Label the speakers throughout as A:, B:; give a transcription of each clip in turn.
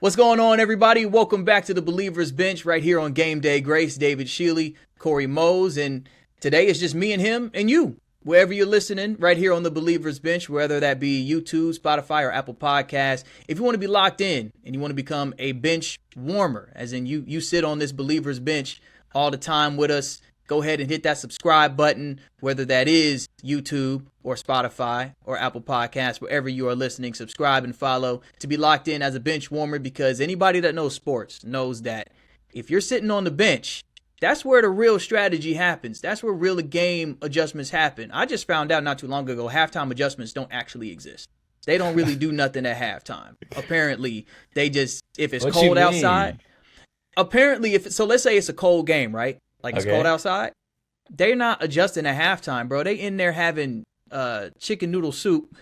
A: What's going on, everybody? Welcome back to the Believers Bench right here on Game Day Grace. David Schiele, Cory, Mose, and today it's just me and him and you. Wherever you're listening, right here on the Believers Bench, whether that be YouTube, Spotify, or Apple Podcasts. If you want to be locked in and you want to become a bench warmer, as in you sit on this Believers Bench all the time with us, go ahead and hit that subscribe button, whether that is YouTube or Spotify or Apple Podcasts, wherever you are listening. Subscribe and follow to be locked in as a bench warmer, because anybody that knows sports knows that if you're sitting on the bench, that's where the real strategy happens. That's where real game adjustments happen. I just found out not too long ago, halftime adjustments don't actually exist. They don't really do nothing at halftime. Apparently, they just, if it's cold outside, apparently, so let's say it's a cold game, right? Like it's cold outside. They're not adjusting at halftime, bro. They in there having chicken noodle soup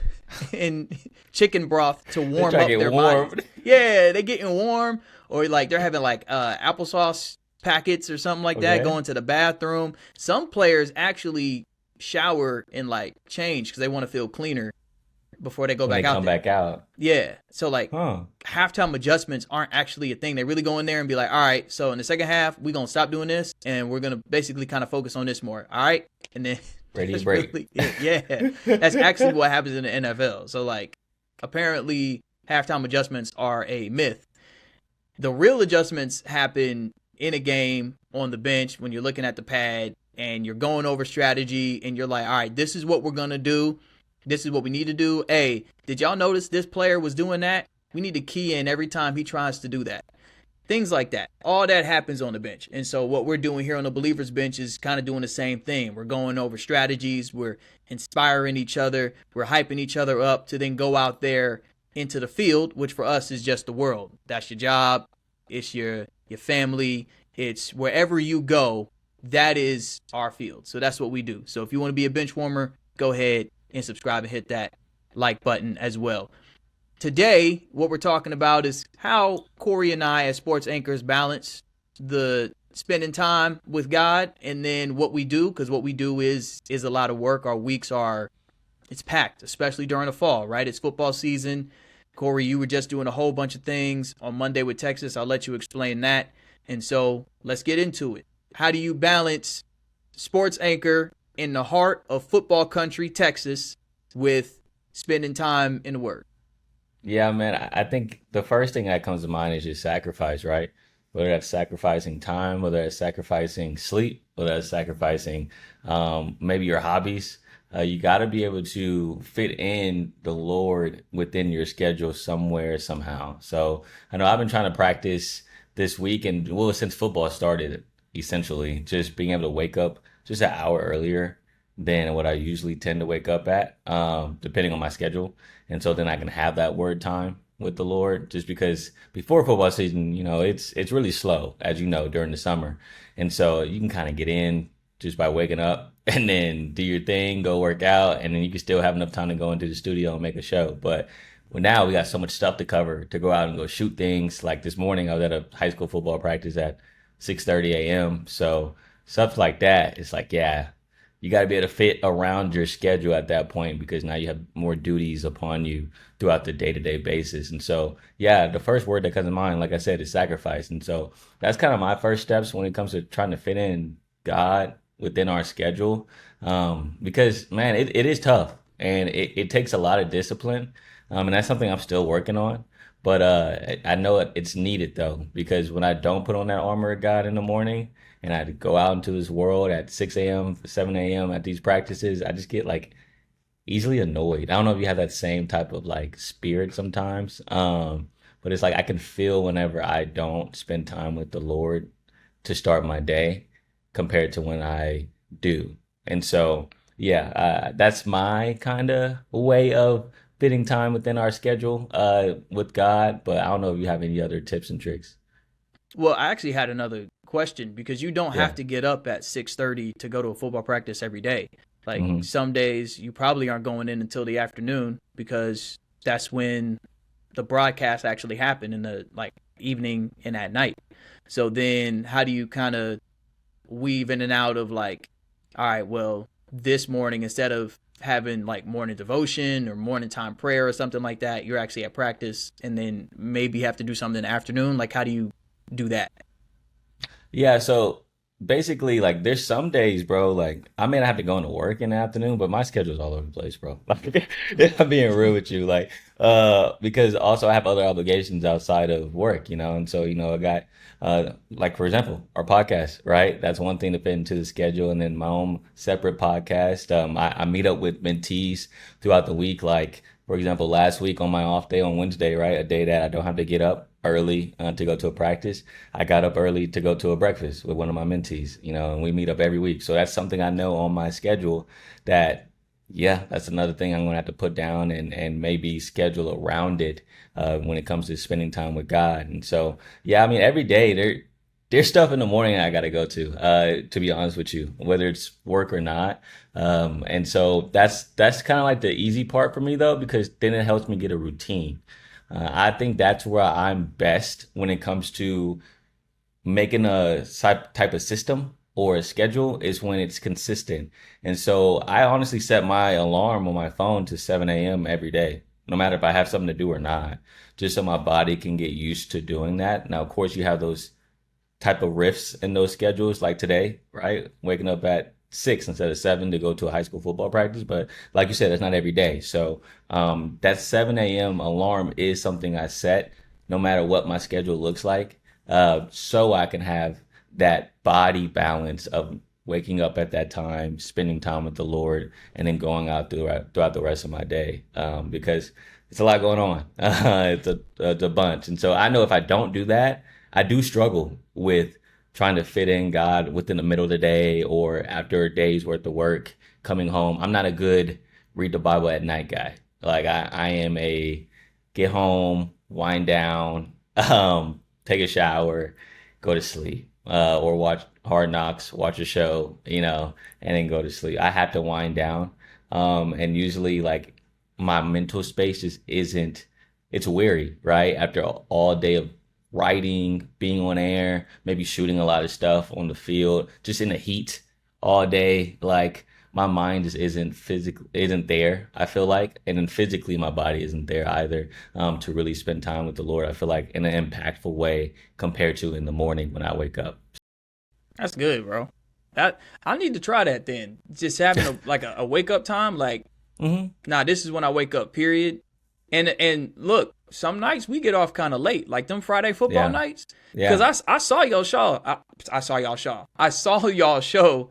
A: and chicken broth to warm up their bodies. Yeah, they getting warm, or like they're having like applesauce packets or something like that, going to the bathroom. Some players actually shower and like change because they want to feel cleaner before they go back out.
B: Back out.
A: Yeah. So like halftime adjustments aren't actually a thing. They really go in there and be like, all right, so in the second half, we're going to stop doing this and we're going to basically kind of focus on this more. All right. And then
B: ready to break.
A: Really, yeah. That's actually what happens in the NFL. So like apparently halftime adjustments are a myth. The real adjustments happen in a game on the bench when you're looking at the pad and you're going over strategy and you're like, all right, this is what we're going to do. This is what we need to do. Hey, did y'all notice this player was doing that? We need to key in every time he tries to do that. Things like that. All that happens on the bench. And so what we're doing here on the Believers Bench is kind of doing the same thing. We're going over strategies. We're inspiring each other. We're hyping each other up to then go out there into the field, which for us is just the world. That's your job. It's your family. It's wherever you go. That is our field. So that's what we do. So if you want to be a bench warmer, go ahead and subscribe and hit that like button as well. Today, what we're talking about is how Cory and I as sports anchors balance the spending time with God and then what we do, because what we do is a lot of work. Our weeks it's packed, especially during the fall, right? It's football season. Cory, you were just doing a whole bunch of things on Monday with Texas. I'll let you explain that. And so let's get into it. How do you balance sports anchor in the heart of football country, Texas, with spending time in the Word?
B: Yeah, man, I think the first thing that comes to mind is just sacrifice, right? Whether that's sacrificing time, whether that's sacrificing sleep, whether that's sacrificing maybe your hobbies. You got to be able to fit in the Lord within your schedule somewhere, somehow. So I know I've been trying to practice this week, and well, since football started, essentially, just being able to wake up just an hour earlier than what I usually tend to wake up at, depending on my schedule. And so then I can have that word time with the Lord, just because before football season, it's really slow, as you know, during the summer. And so you can kind of get in just by waking up and then do your thing, go work out, and then you can still have enough time to go into the studio and make a show. But now we got so much stuff to cover, to go out and go shoot things. Like this morning, I was at a high school football practice at 6:30 a.m. So stuff like that, it's like, yeah, you got to be able to fit around your schedule at that point, because now you have more duties upon you throughout the day-to-day basis. And so, yeah, the first word that comes to mind, like I said, is sacrifice. And so that's kind of my first steps when it comes to trying to fit in God within our schedule. Because, man, it is tough, and it takes a lot of discipline. And that's something I'm still working on. But I know it's needed, though, because when I don't put on that armor of God in the morning and I go out into this world at 6 a.m., 7 a.m. at these practices, I just get like easily annoyed. I don't know if you have that same type of like spirit sometimes. But it's like I can feel whenever I don't spend time with the Lord to start my day compared to when I do. And so, yeah, that's my kind of way of fitting time within our schedule with God. But I don't know if you have any other tips and tricks.
A: Well, I actually had another question, because you don't have to get up at 6:30 to go to a football practice every day. Like some days you probably aren't going in until the afternoon, because that's when the broadcasts actually happen, in the like evening and at night. So then how do you kind of weave in and out of like, all right, well, this morning, instead of having like morning devotion or morning time prayer or something like that, you're actually at practice and then maybe have to do something in the afternoon. Like, how do you do that?
B: Yeah, so basically, like, there's some days, bro, like, I may not have to go into work in the afternoon, but my schedule's all over the place, bro. Like, I'm being real with you, like, because also I have other obligations outside of work, and so, I got, like, for example, our podcast, right? That's one thing to fit into the schedule, and then my own separate podcast. I meet up with mentees throughout the week, like, for example, last week on my off day on Wednesday, right? A day that I don't have to get up early to go to a practice. I got up early to go to a breakfast with one of my mentees, and we meet up every week. So that's something I know on my schedule that, yeah, that's another thing I'm going to have to put down and maybe schedule around it when it comes to spending time with God. And so, yeah, I mean, every day there's stuff in the morning I got to go to be honest with you, whether it's work or not. And so that's kind of like the easy part for me though, because then it helps me get a routine. I think that's where I'm best when it comes to making a type of system or a schedule is when it's consistent. And so I honestly set my alarm on my phone to 7 a.m. every day, no matter if I have something to do or not, just so my body can get used to doing that. Now, of course, you have those type of rifts in those schedules, like today, right? Waking up at 6 instead of 7 to go to a high school football practice. But like you said, that's not every day. So that 7 a.m. alarm is something I set no matter what my schedule looks like, so I can have that body balance of waking up at that time, spending time with the Lord, and then going out throughout the rest of my day, because it's a lot going on. It's a bunch. And so I know if I don't do that, I do struggle with trying to fit in God within the middle of the day or after a day's worth of work coming home. I'm not a good read the Bible at night guy. Like I am a get home, wind down, take a shower, go to sleep, or watch Hard Knocks, watch a show, and then go to sleep. I have to wind down. And usually like my mental space just isn't, it's weary, right? After all day of writing, being on air, maybe shooting a lot of stuff on the field, just in the heat all day. Like my mind just isn't there, I feel like. And then physically my body isn't there either, to really spend time with the Lord, I feel like, in an impactful way compared to in the morning when I wake up.
A: That's good, bro. I need to try that then. Just having a wake up time, like, nah, this is when I wake up, period. And look, some nights we get off kind of late, like them Friday football nights.
B: Yeah.
A: Because I saw y'all show. I saw y'all show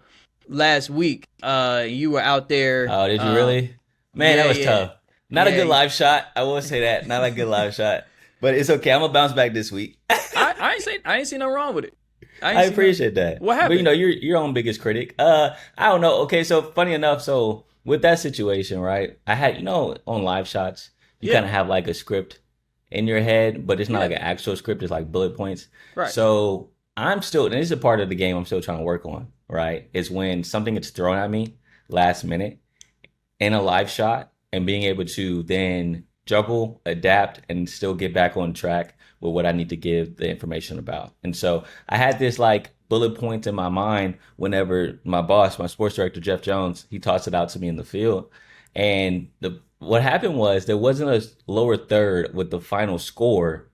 A: last week. You were out there.
B: Oh, did you really? Man, that was tough. Not a good live shot. I will say that. Not a good live shot. But it's okay. I'm gonna bounce back this week.
A: I ain't seen nothing wrong with it.
B: I appreciate that.
A: What happened?
B: But you're your own biggest critic. I don't know. Okay, so funny enough, so with that situation, right? I had, on live shots, you kind of have like a script in your head, but it's not like an actual script. It's like bullet points.
A: Right.
B: So and this is a part of the game I'm still trying to work on, right? Is when something gets thrown at me last minute in a live shot and being able to then juggle, adapt, and still get back on track with what I need to give the information about. And so I had this like bullet points in my mind whenever my boss, my sports director, Jeff Jones, he tossed it out to me in the field. And what happened was there wasn't a lower third with the final score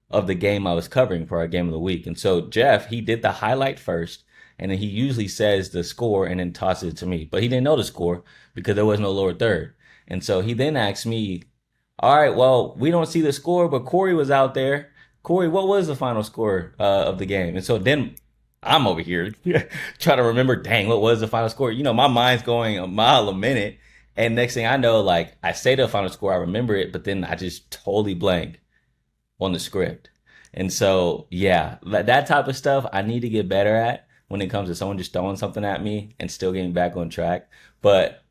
B: of the game I was covering for our game of the week. And so Jeff, he did the highlight first, and then he usually says the score and then tosses it to me. But he didn't know the score because there was no lower third. And so he then asked me, all right, well, we don't see the score, but Cory was out there. Cory, what was the final score of the game? And so then I'm over here trying to remember, dang, what was the final score? My mind's going a mile a minute. And next thing I know, like I say the final score, I remember it, but then I just totally blank on the script. And so, yeah, that type of stuff I need to get better at when it comes to someone just throwing something at me and still getting back on track. But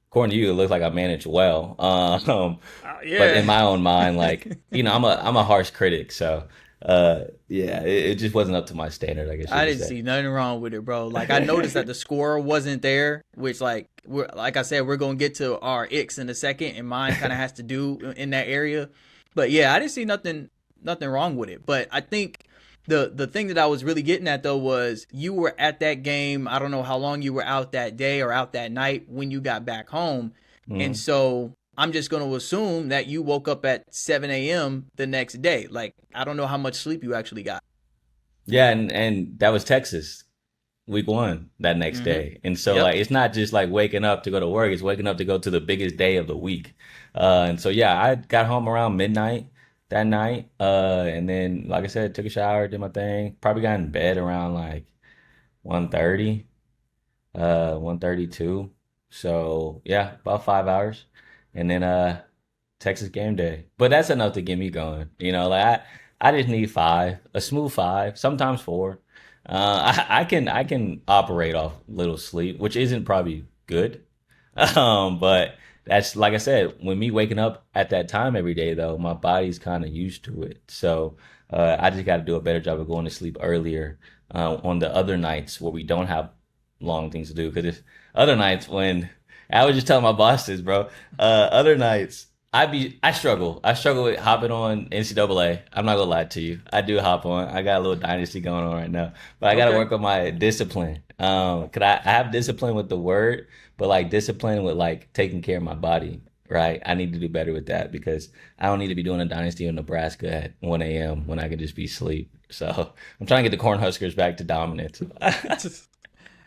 B: according to you, it looks like I managed well. But in my own mind, like, I'm a harsh critic. So, it just wasn't up to my standard, I guess.
A: I didn't see nothing wrong with it, bro. Like, I noticed that the score wasn't there, which, like I said, we're going to get to our icks in a second, and mine kind of has to do in that area. But, yeah, I didn't see nothing wrong with it. But I think The thing that I was really getting at though was you were at that game. I don't know how long you were out that day or out that night when you got back home. And so I'm just going to assume that you woke up at 7 a.m. the next day. Like, I don't know how much sleep you actually got.
B: Yeah, and that was Texas week 1 that next day. And so like it's not just like waking up to go to work, it's waking up to go to the biggest day of the week. And so yeah, I got home around midnight that night. And then like I said, took a shower, did my thing. Probably got in bed around like 1:30, 1:32. So yeah, about 5 hours. And then Texas game day. But that's enough to get me going. You know, like I just need five, a smooth five, sometimes four. I can operate off little sleep, which isn't probably good. But that's like I said, when me waking up at that time every day though, my body's kind of used to it. So I just got to do a better job of going to sleep earlier on the other nights where we don't have long things to do. Because if other nights when I was just telling my boss this, bro, other nights I struggle. I struggle with hopping on NCAA. I'm not gonna lie to you. I do hop on. I got a little dynasty going on right now, but I got to work on my discipline. Cause I have discipline with the word, but like discipline with like taking care of my body. Right. I need to do better with that because I don't need to be doing a dynasty in Nebraska at 1 a.m. when I can just be asleep. So I'm trying to get the Cornhuskers back to dominance.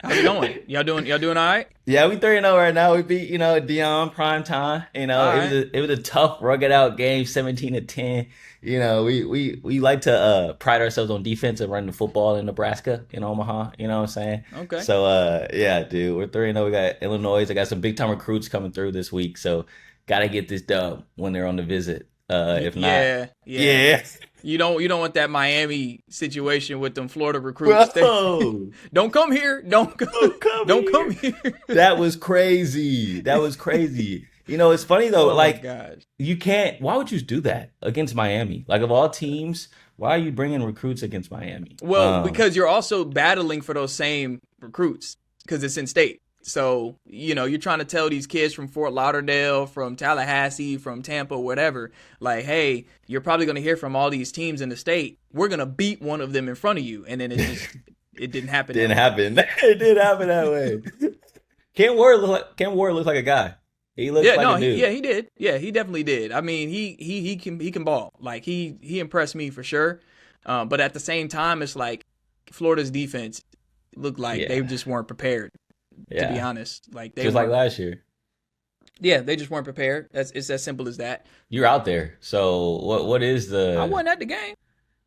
A: How's it going? Y'all doing all right?
B: Yeah, we 3-0 right now. We beat, Dion prime time. It was a tough, rugged out game, 17-10. We like to pride ourselves on defense and running the football in Nebraska, in Omaha. You know what I'm saying?
A: Okay.
B: So yeah, dude, we're 3-0. We got Illinois. I got some big time recruits coming through this week. So gotta get this dub when they're on the visit. If not, yeah.
A: You don't want that Miami situation with them Florida recruits. Don't come here. Don't come here.
B: That was crazy. It's funny though.
A: Oh
B: like,
A: gosh.
B: you can't. Why would you do that against Miami? Like, of all teams, why are you bringing recruits against Miami?
A: Well, because you're also battling for those same recruits because it's in state. So, you're trying to tell these kids from Fort Lauderdale, from Tallahassee, from Tampa, whatever, like, hey, you're probably going to hear from all these teams in the state. We're going to beat one of them in front of you. And then it didn't happen.
B: It didn't happen that way. Cam Ward looks like a guy. He looks like a dude.
A: Yeah, he did. Yeah, he definitely did. I mean, he can ball. Like, he impressed me for sure. But at the same time, it's like Florida's defense looked like they just weren't prepared. To be honest, like
B: just like last year.
A: Yeah, they just weren't prepared. It's as simple as that.
B: You're out there, so what is the?
A: I wasn't at the game.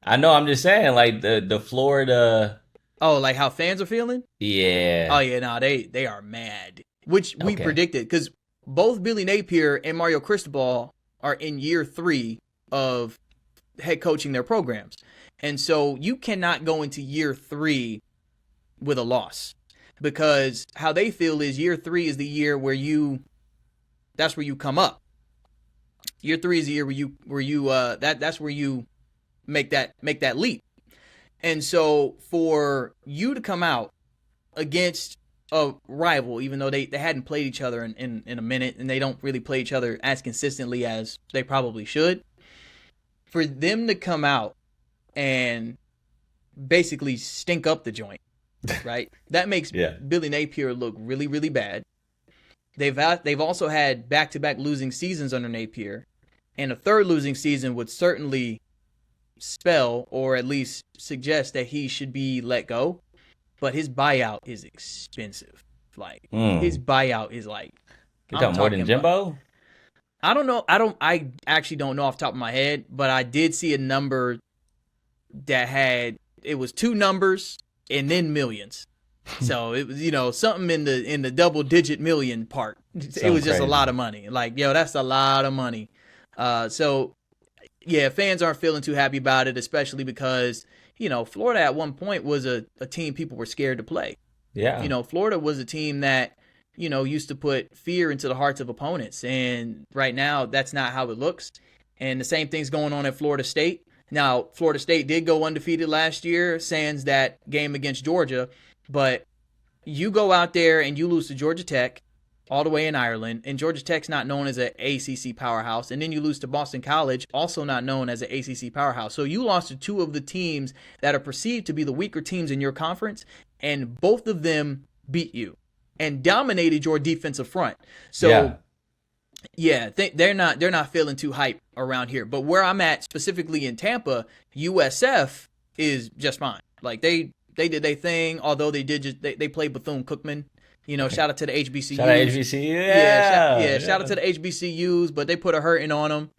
B: I know. I'm just saying, like the Florida.
A: Oh, like how fans are feeling?
B: Yeah.
A: Oh yeah, no, they are mad, which we predicted because both Billy Napier and Mario Cristobal are in year 3 of head coaching their programs, and so you cannot go into year 3 with a loss. Because how they feel is year 3 is the year where that's where you come up. Year 3 is the year that's where you make that leap. And so for you to come out against a rival, even though they hadn't played each other in a minute and they don't really play each other as consistently as they probably should, for them to come out and basically stink up the joint. Right, that makes Billy Napier look really, really bad. They've also had back-to-back losing seasons under Napier, and a third losing season would certainly spell or at least suggest that he should be let go. But his buyout is expensive. Like his buyout is like
B: you talking more than Jimbo?
A: I don't know. I actually don't know off the top of my head, but I did see a number that it was 2 numbers. And then millions. So it was, something in the double digit million part. It was just a lot of money. Like, that's a lot of money. So yeah, fans aren't feeling too happy about it, especially because, Florida at one point was a team people were scared to play.
B: Yeah.
A: Florida was a team that, used to put fear into the hearts of opponents. And right now that's not how it looks. And the same thing's going on at Florida State. Now, Florida State did go undefeated last year, sans that game against Georgia. But you go out there and you lose to Georgia Tech, all the way in Ireland, and Georgia Tech's not known as an ACC powerhouse, and then you lose to Boston College, also not known as an ACC powerhouse. So you lost to two of the teams that are perceived to be the weaker teams in your conference, and both of them beat you and dominated your defensive front. So yeah, they're not feeling too hype around here. But where I'm at, specifically in Tampa, USF is just fine. Like they did their thing, although they played Bethune-Cookman. You know, shout out to the HBCUs.
B: Shout out HBCU,
A: shout out to the HBCUs, but they put a hurting on them.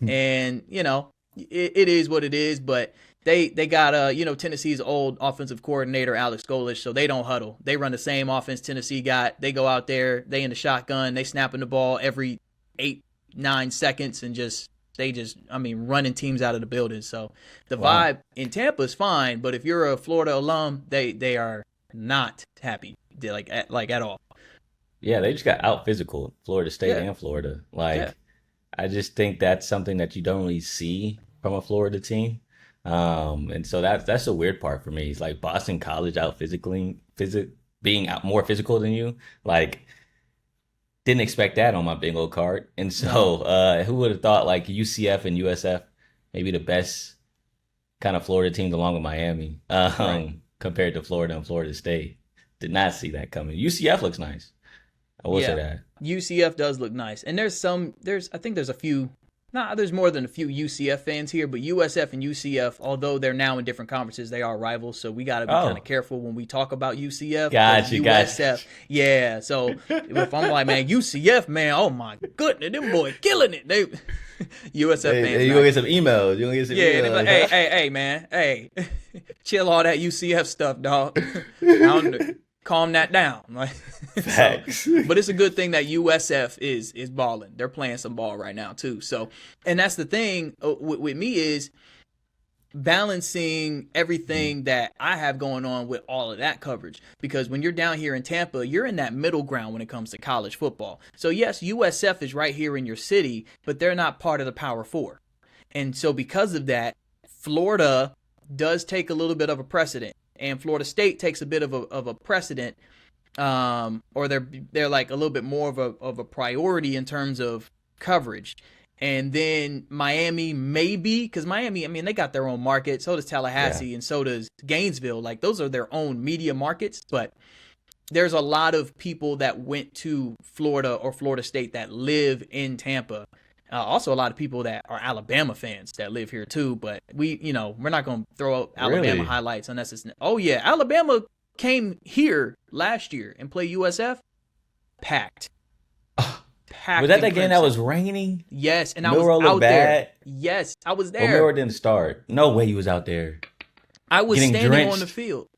A: And, you know, it is what it is, but they got Tennessee's old offensive coordinator, Alex Golesh, so they don't huddle. They run the same offense Tennessee got. They go out there, they in the shotgun, they snapping the ball every 8-9 seconds and running teams out of the building. So the vibe in Tampa is fine, but if you're a Florida alum, they are not happy at all.
B: Yeah, they just got out physical, Florida State and Florida. I just think that's something that you don't really see from a Florida team. And so that's the weird part for me. It's like Boston College out being out more physical than you. Like, didn't expect that on my bingo card. And so who would have thought like UCF and USF, maybe the best kind of Florida teams along with Miami, compared to Florida and Florida State. Did not see that coming. UCF looks nice. I will say that.
A: UCF does look nice. And there's more than a few UCF fans here, but USF and UCF, although they're now in different conferences, they are rivals. So we got to be kind of careful when we talk about UCF.
B: Gotcha.
A: Yeah. So if I'm like, man, UCF, man, oh my goodness, them boys killing it. They USF fans.
B: You gonna get some emails.
A: They're like, hey, man, hey, chill all that UCF stuff, dog. Calm that down.
B: Facts.
A: But it's a good thing that USF is balling. They're playing some ball right now too. So, and that's the thing with me is balancing everything that I have going on with all of that coverage. Because when you're down here in Tampa, you're in that middle ground when it comes to college football. So yes, USF is right here in your city, but they're not part of the Power Four. And so because of that, Florida does take a little bit of a precedent. And Florida State takes a bit of a precedent, or they're like a little bit more of a priority in terms of coverage. And then Miami, maybe, because Miami, I mean, they got their own market. So does Tallahassee, and so does Gainesville. Like, those are their own media markets. But there's a lot of people that went to Florida or Florida State that live in Tampa. Also, a lot of people that are Alabama fans that live here too, but we're not going to throw out Alabama highlights unless it's. Oh yeah, Alabama came here last year and played USF, packed.
B: Was that game that was raining?
A: Yes, and I was out there. Yes, I was there.
B: Well, Milroe didn't start. No way you was out there.
A: I was standing on the field.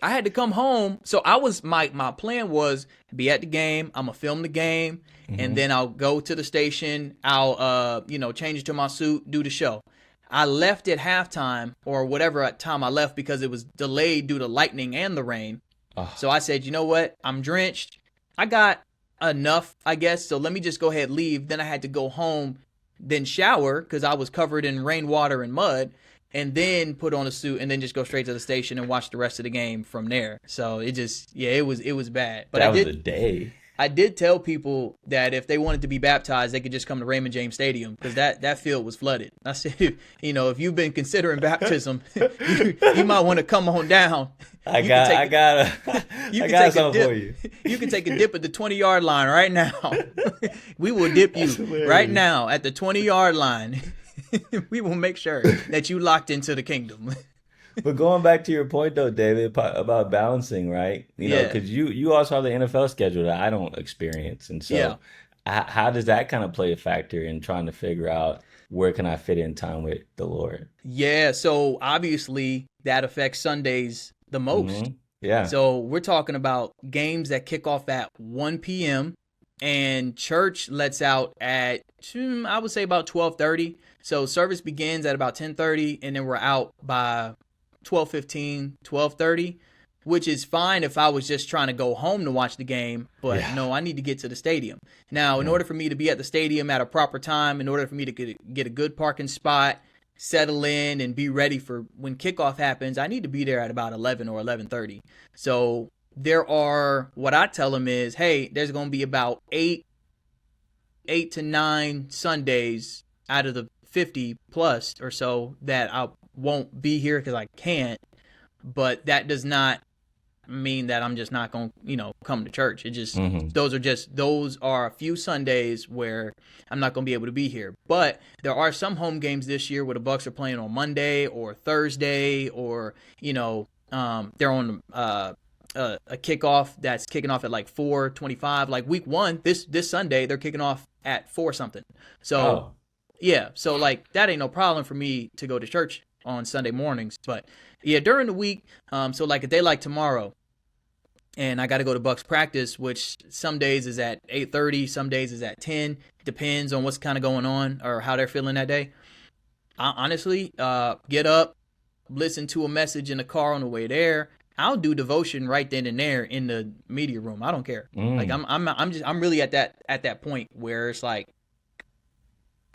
A: I had to come home. So my plan was be at the game. I'm going to film the game. And then I'll go to the station. I'll, change into my suit, do the show. I left at halftime or whatever time I left because it was delayed due to lightning and the rain. So I said, you know what? I'm drenched. I got enough, I guess. So let me just go ahead and leave. Then I had to go home, then shower because I was covered in rainwater and mud. And then put on a suit and then just go straight to the station and watch the rest of the game from there. So it was bad. But
B: that was a day.
A: I did tell people that if they wanted to be baptized, they could just come to Raymond James Stadium because that field was flooded. I said, if you've been considering baptism, you might want to come on down.
B: I got something for you.
A: You can take a dip at the 20-yard line right now. We will dip you right now at the 20-yard line. We will make sure that you locked into the kingdom.
B: But going back to your point, though, David, about balancing, right? Because you also have the NFL schedule that I don't experience. And so how does that kind of play a factor in trying to figure out where can I fit in time with the Lord?
A: Yeah, so obviously that affects Sundays the most.
B: Yeah.
A: So we're talking about games that kick off at 1 p.m. and church lets out at, I would say, about 12:30. So service begins at about 10:30, and then we're out by 12:15, 12:30, which is fine if I was just trying to go home to watch the game. But no, I need to get to the stadium. Now, in order for me to be at the stadium at a proper time, in order for me to get a good parking spot, settle in, and be ready for when kickoff happens, I need to be there at about 11 or 11:30. So there are, what I tell them is, hey, there's going to be about eight to nine Sundays out of the 50 plus or so that I won't be here because I can't. But that does not mean that I'm just not going to, come to church. It just, those are a few Sundays where I'm not going to be able to be here. But there are some home games this year where the Bucks are playing on Monday or Thursday, or, they're on a kickoff that's kicking off at like 4:25. Like week 1, this Sunday, they're kicking off at 4 something. So, yeah. So like that ain't no problem for me to go to church on Sunday mornings. But yeah, during the week, so like a day like tomorrow, and I got to go to Bucks practice, which some days is at 8:30, some days is at 10. Depends on what's kind of going on or how they're feeling that day. I honestly get up, listen to a message in the car on the way there. I'll do devotion right then and there in the media room. I don't care. Like I'm really at that point where it's like,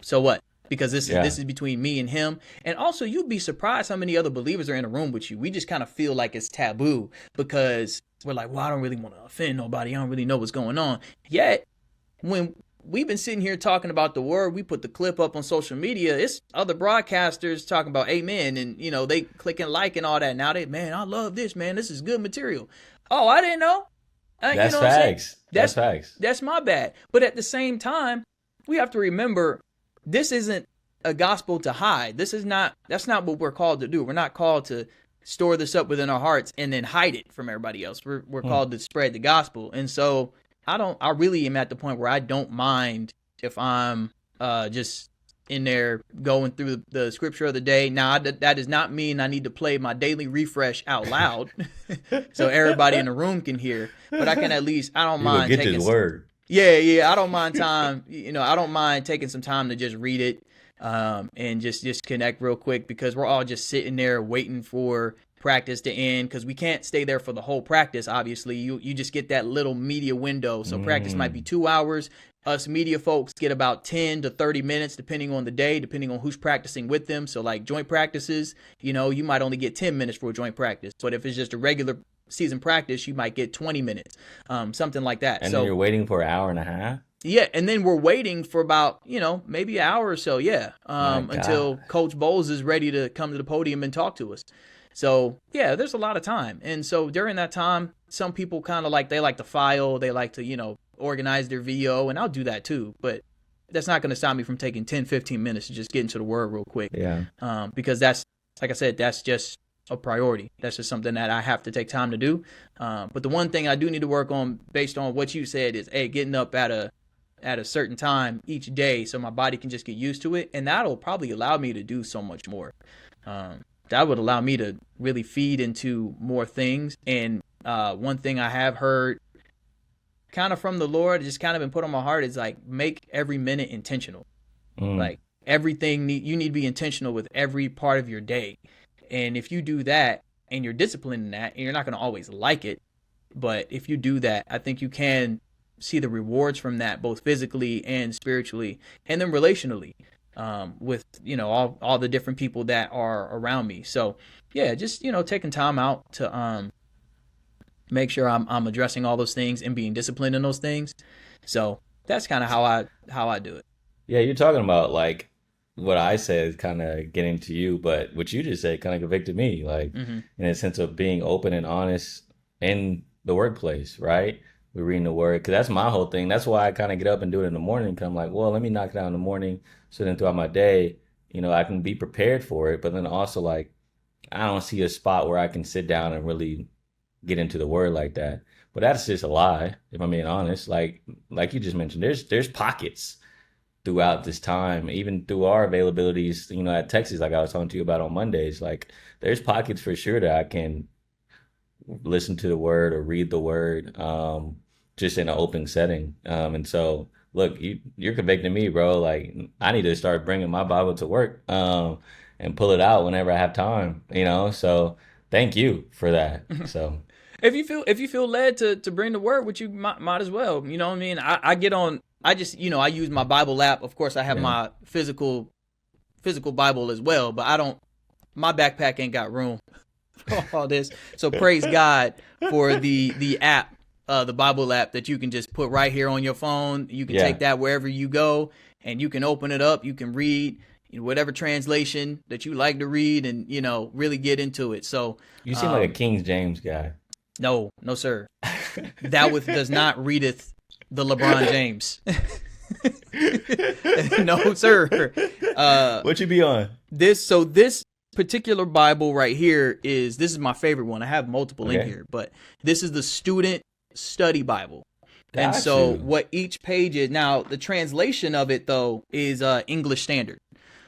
A: so what? Because this is between me and him. And also, you'd be surprised how many other believers are in a room with you. We just kind of feel like it's taboo because we're like, well, I don't really want to offend nobody. I don't really know what's going on. Yet, when we've been sitting here talking about the word, we put the clip up on social media, it's other broadcasters talking about amen, and, they click and like and all that. Now man, I love this, man. This is good material. Oh, I didn't know.
B: That's facts. That's facts.
A: That's my bad. But at the same time, we have to remember, this isn't a gospel to hide. That's not what we're called to do. We're not called to store this up within our hearts and then hide it from everybody else. We're called to spread the gospel. And so I really am at the point where I don't mind if I'm just in there going through the scripture of the day. Now, that does not mean I need to play my daily refresh out loud so everybody in the room can hear. But I can at least, I don't mind
B: taking this word.
A: Yeah. I don't mind time. I don't mind taking some time to just read it and just connect real quick, because we're all just sitting there waiting for practice to end, because we can't stay there for the whole practice. Obviously, you just get that little media window. So practice might be 2 hours. Us media folks get about 10 to 30 minutes, depending on the day, depending on who's practicing with them. So like joint practices, you might only get 10 minutes for a joint practice. But if it's just a regular season practice, you might get 20 minutes, something like that.
B: And then you're waiting for an hour and a half?
A: Yeah, and then we're waiting for about, maybe an hour or so, until Coach Bowles is ready to come to the podium and talk to us. So, yeah, there's a lot of time. And so during that time, some people kind of they like to file, they like to, organize their VO, and I'll do that too. But that's not going to stop me from taking 10, 15 minutes to just get into the word real quick.
B: Yeah.
A: Because that's, like I said, that's just a priority. That's just something that I have to take time to do. But the one thing I do need to work on, based on what you said, is, getting up at a certain time each day so my body can just get used to it. And that'll probably allow me to do so much more. That would allow me to really feed into more things. And one thing I have heard kind of from the Lord, just kind of been put on my heart, is like, make every minute intentional. Like everything, you need to be intentional with every part of your day. And if you do that and you're disciplined in that, and you're not going to always like it, but if you do that, I think you can see the rewards from that, both physically and spiritually, and then relationally, with, all the different people that are around me. So yeah, just, taking time out to, make sure I'm addressing all those things and being disciplined in those things. So that's kind of how I do it.
B: Yeah. You're talking about like what I said is kind of getting to you, but what you just said kind of convicted me, like in a sense of being open and honest in the workplace, right? We're reading the word, because that's my whole thing. That's why I kind of get up and do it in the morning, because I'm like, well, let me knock it out in the morning, so then throughout my day, I can be prepared for it. But then also, like, I don't see a spot where I can sit down and really get into the word like that. But that's just a lie, if I'm being honest. Like you just mentioned, there's pockets throughout this time, even through our availabilities, at Texas, like I was talking to you about on Mondays. Like, there's pockets for sure that I can listen to the word or read the word, just in an open setting. And so, look, you're convicting me, bro. Like, I need to start bringing my Bible to work, and pull it out whenever I have time, so thank you for that. So
A: if you feel led to bring the word with you, might as well, what I mean? I get on, I just, I use my Bible app. Of course I have my physical Bible as well, but my backpack ain't got room all this. So praise God for the app, the Bible app that you can just put right here on your phone. You can take that wherever you go, and you can open it up. You can read whatever translation that you like to read, and really get into it. So
B: You seem like a King James guy.
A: no, sir. Thou does not readeth the LeBron James. No, sir.
B: What you be on?
A: This particular Bible right here this is my favorite one. I have multiple in here, but this is the student study Bible. And so what each page is, now the translation of it though is English Standard.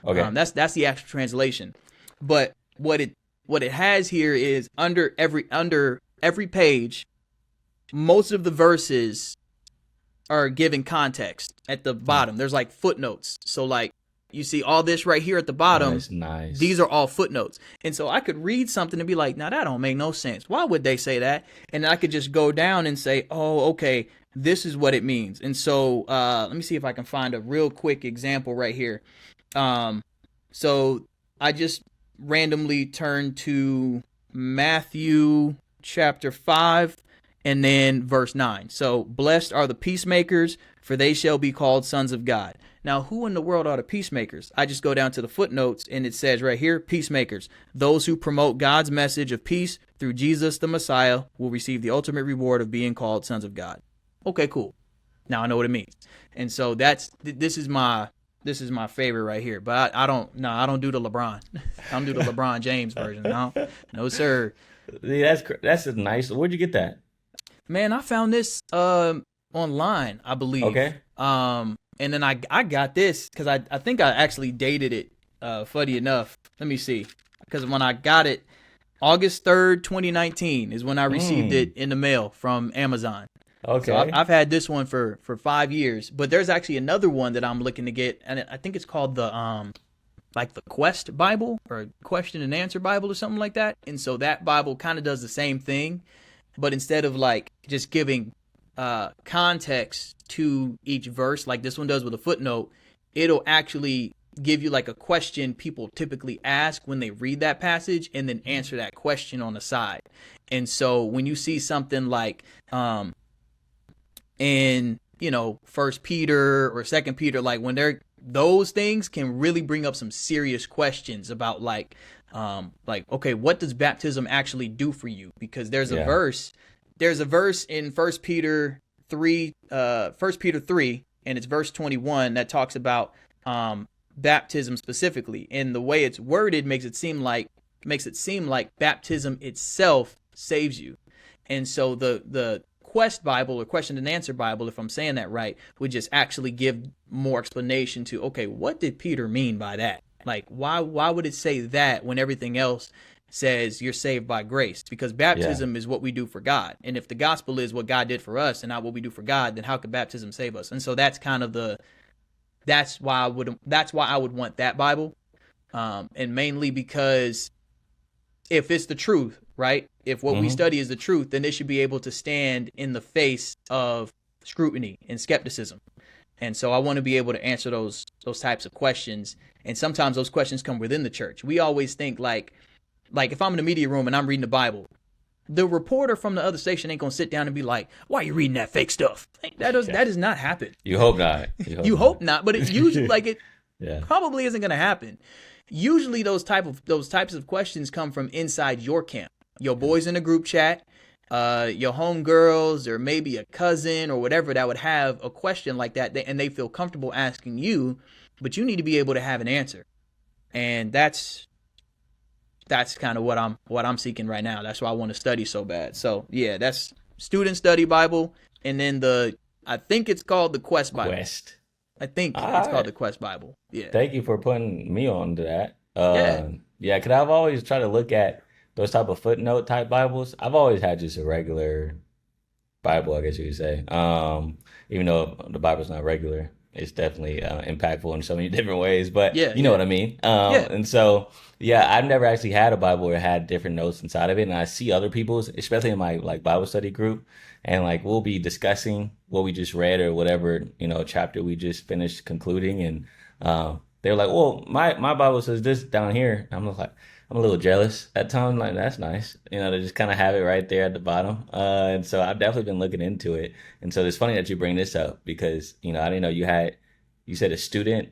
B: Okay.
A: That's the actual translation. But what it has here is under every page, most of the verses are given context at the bottom. There's like footnotes. So like you see all this right here at the bottom.
B: That's nice.
A: These are all footnotes. And so I could read something and be like, now that don't make no sense. Why would they say that? And I could just go down and say, oh, okay, this is what it means. And so let me see if I can find a real quick example right here. So I just randomly turned to Matthew chapter 5 and then verse 9. So blessed are the peacemakers, for they shall be called sons of God. Now, who in the world are the peacemakers? I just go down to the footnotes and it says right here, peacemakers, those who promote God's message of peace through Jesus the Messiah will receive the ultimate reward of being called sons of God. Okay, cool. Now I know what it means. And so this is my favorite right here. But I don't do the LeBron. I don't do the LeBron James version. No, sir.
B: That's a nice. Where'd you get that?
A: Man, I found this online, I believe.
B: Okay.
A: And then I got this because I think I actually dated it. Funny enough, let me see. Because when I got it, August 3rd, 2019 is when I received it in the mail from Amazon.
B: Okay.
A: So I've had this one for 5 years, but there's actually another one that I'm looking to get, and I think it's called the like the Quest Bible or Question and Answer Bible or something like that. And so that Bible kind of does the same thing, but instead of like just giving context to each verse like this one does with a footnote, it'll actually give you like a question people typically ask when they read that passage and then answer that question on the side. And so when you see something like in First Peter or Second Peter, like when those things can really bring up some serious questions about like okay, what does baptism actually do for you? Because there's a verse in First Peter 3 and it's verse 21 that talks about baptism specifically, and the way it's worded makes it seem like baptism itself saves you. And so the Quest Bible or Question and Answer Bible, if I'm saying that right, would just actually give more explanation to, okay, what did Peter mean by that? Like, why would it say that when everything else says you're saved by grace? Because baptism is what we do for God. And if the gospel is what God did for us and not what we do for God, then how could baptism save us? And so that's kind of that's why I would want that Bible. And mainly because if it's the truth, right? If what we study is the truth, then it should be able to stand in the face of scrutiny and skepticism. And so I want to be able to answer those types of questions. And sometimes those questions come within the church. We always think like if I'm in the media room and I'm reading the Bible, the reporter from the other station ain't gonna sit down and be like, "Why are you reading that fake stuff?" That does not happen.
B: You hope not.
A: You hope not, but it usually probably isn't gonna happen. Usually those types of questions come from inside your camp. Your boys in a group chat, your homegirls, or maybe a cousin or whatever that would have a question like that, and they feel comfortable asking you, but you need to be able to have an answer. And that's kind of what I'm seeking right now. That's why I want to study so bad. So yeah, that's Student Study Bible, and then I think it's called the Quest Bible. I think it's called the Quest Bible. Yeah.
B: Thank you for putting me on to that. Yeah, because I've always tried to look at those type of footnote type Bibles. I've always had just a regular Bible, I guess you could say. Even though the Bible's not regular, it's definitely impactful in so many different ways. But you know what I mean. And so I've never actually had a Bible where it had different notes inside of it. And I see other people's, especially in my like Bible study group, and like we'll be discussing what we just read or whatever chapter we just finished concluding, and they're like, "Well, my Bible says this down here." I'm like, I'm a little jealous at times. Like that's nice, to just kind of have it right there at the bottom. And so I've definitely been looking into it. And so it's funny that you bring this up because I didn't know you said a student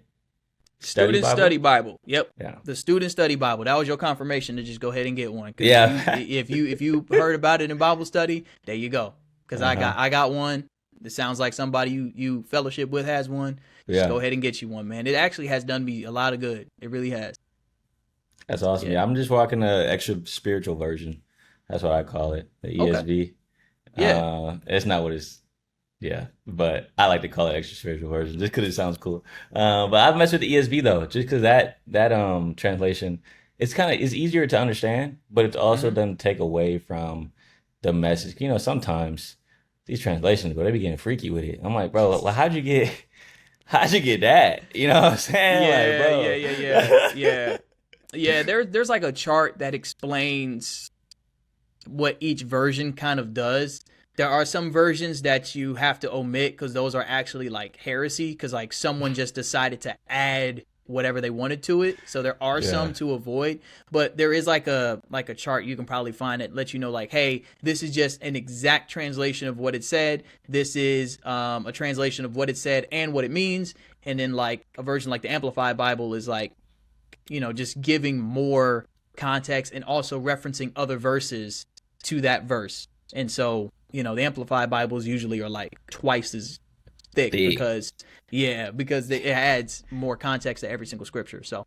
B: study
A: Student study
B: Bible.
A: Bible. Yep.
B: Yeah,
A: The student study Bible. That was your confirmation to just go ahead and get one. Because
B: yeah.
A: if you heard about it in Bible study, there you go. Because
B: Uh-huh.
A: I got one. It sounds like somebody you fellowship with has one. Just
B: Yeah,
A: go ahead and get you one, man. It actually has done me a lot of good. It really has.
B: that's awesome.
A: Yeah.
B: Yeah, I'm just rocking the extra spiritual version. That's what I call it, the
A: Okay.
B: ESV.
A: Yeah.
B: It's not what it's Yeah, but I like to call it extra spiritual version just because it sounds cool. But I've messed with the ESV though, just because that translation it's easier to understand, but it's also
A: Hmm.
B: doesn't take away from the message. Sometimes these translations, bro, they be getting freaky with it. I'm like, bro, well, how'd you get that? You know what I'm saying? Like,
A: Yeah. Yeah.
B: bro.
A: Yeah. Yeah. Yeah. Yeah. There's like a chart that explains what each version kind of does. There are some versions that you have to omit because those are actually like heresy because like someone just decided to add whatever they wanted to it. So there are
B: Yeah,
A: some to avoid, but there is like a chart you can probably find that lets you know like, hey, this is just an exact translation of what it said. This is a translation of what it said and what it means. And then like a version like the Amplified Bible is like, just giving more context and also referencing other verses to that verse. And so, the Amplified Bibles usually are like twice as thick
B: thick.
A: because it adds more context to every single scripture. So,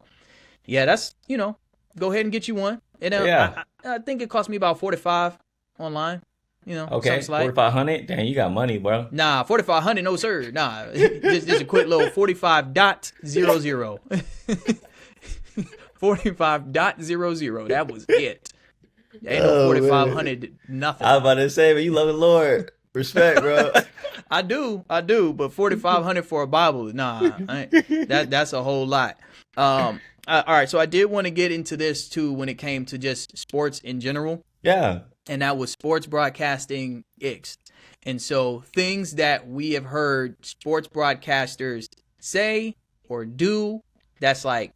A: yeah, that's, go ahead and get you one. And
B: Yeah.
A: I think it cost me about 45 online, something
B: Okay,
A: slight.
B: 4,500. Dang, you got money, bro.
A: Nah, 4500, no sir. Nah, just a quick little 45.00. 45.00. That was it. Ain't no
B: Oh man.
A: 4500
B: I
A: nothing.
B: was about to say, but you love the Lord. Respect, bro.
A: I do, but 4500 for a Bible, nah, that's a whole lot. All right, so I did want to get into this too when it came to just sports in general,
B: Yeah.
A: and that was sports broadcasting X. And so things that we have heard sports broadcasters say or do, that's like,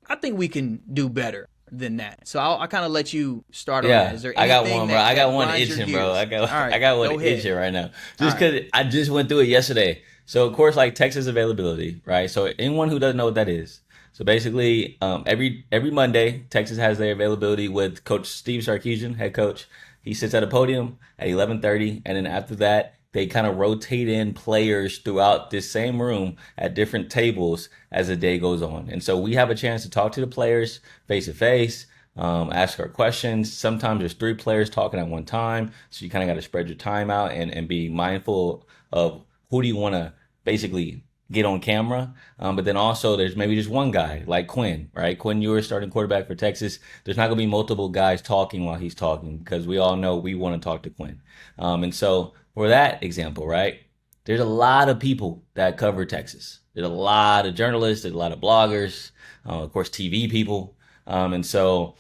A: I think we can do better than that. So I'll kind of let you start on that.
B: Yeah.
A: Is there
B: I got
A: anything
B: one, bro. I got
A: that
B: one
A: grinds your
B: itching, bro.
A: gears? All
B: I
A: right,
B: got one
A: go ahead.
B: itching right now.
A: All
B: Just
A: right.
B: because I just went through it yesterday. So of course, like Texas availability, right? So anyone who doesn't know what that is. So basically, every Monday, Texas has their availability with Coach Steve Sarkisian, head coach. He sits at a podium at 11:30, and then after that, they kind of rotate in players throughout this same room at different tables as the day goes on. And so we have a chance to talk to the players face to face, ask our questions. Sometimes there's three players talking at one time, so you kind of got to spread your time out and be mindful of who do you want to basically get on camera. But then also there's maybe just one guy like Quinn, right? Quinn, you were starting quarterback for Texas. There's not going to be multiple guys talking while he's talking because we all know we want to talk to Quinn. And so for that example, right? There's a lot of people that cover Texas. There's a lot of journalists, there's a lot of bloggers, of course, TV people. And so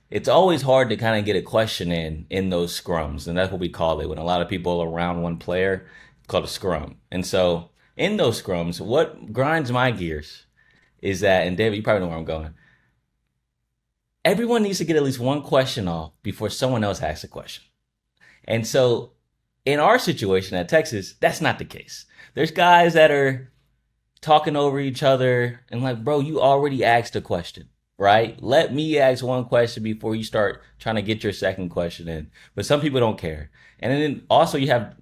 B: it's always hard to kind of get a question in those scrums. And that's what we call it when a lot of people are around one player, called a scrum. And so in those scrums, what grinds my gears is that, and David, you probably know where I'm going. Everyone needs to get at least one question off before someone else asks a question. And so in our situation at Texas, that's not the case. There's guys that are talking over each other and like, bro, you already asked a question, right? Let me ask one question before you start trying to get your second question in. But some people don't care. And then also you have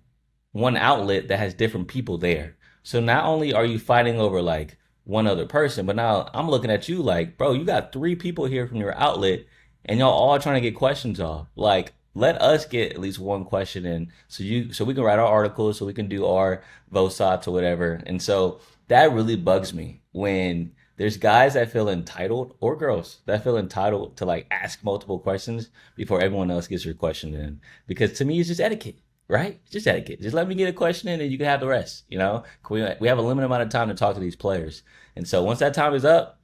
B: one outlet that has different people there. So not only are you fighting over like one other person, but now I'm looking at you like, bro, you got three people here from your outlet and y'all all trying to get questions off. Like, let us get at least one question in so we can write our articles, so we can do our VOSOTs or whatever. And so that really bugs me when there's guys that feel entitled or girls that feel entitled to like ask multiple questions before everyone else gets your question in. Because to me, it's just etiquette, right? It's just etiquette. Just let me get a question in and you can have the rest. We have a limited amount of time to talk to these players. And so once that time is up,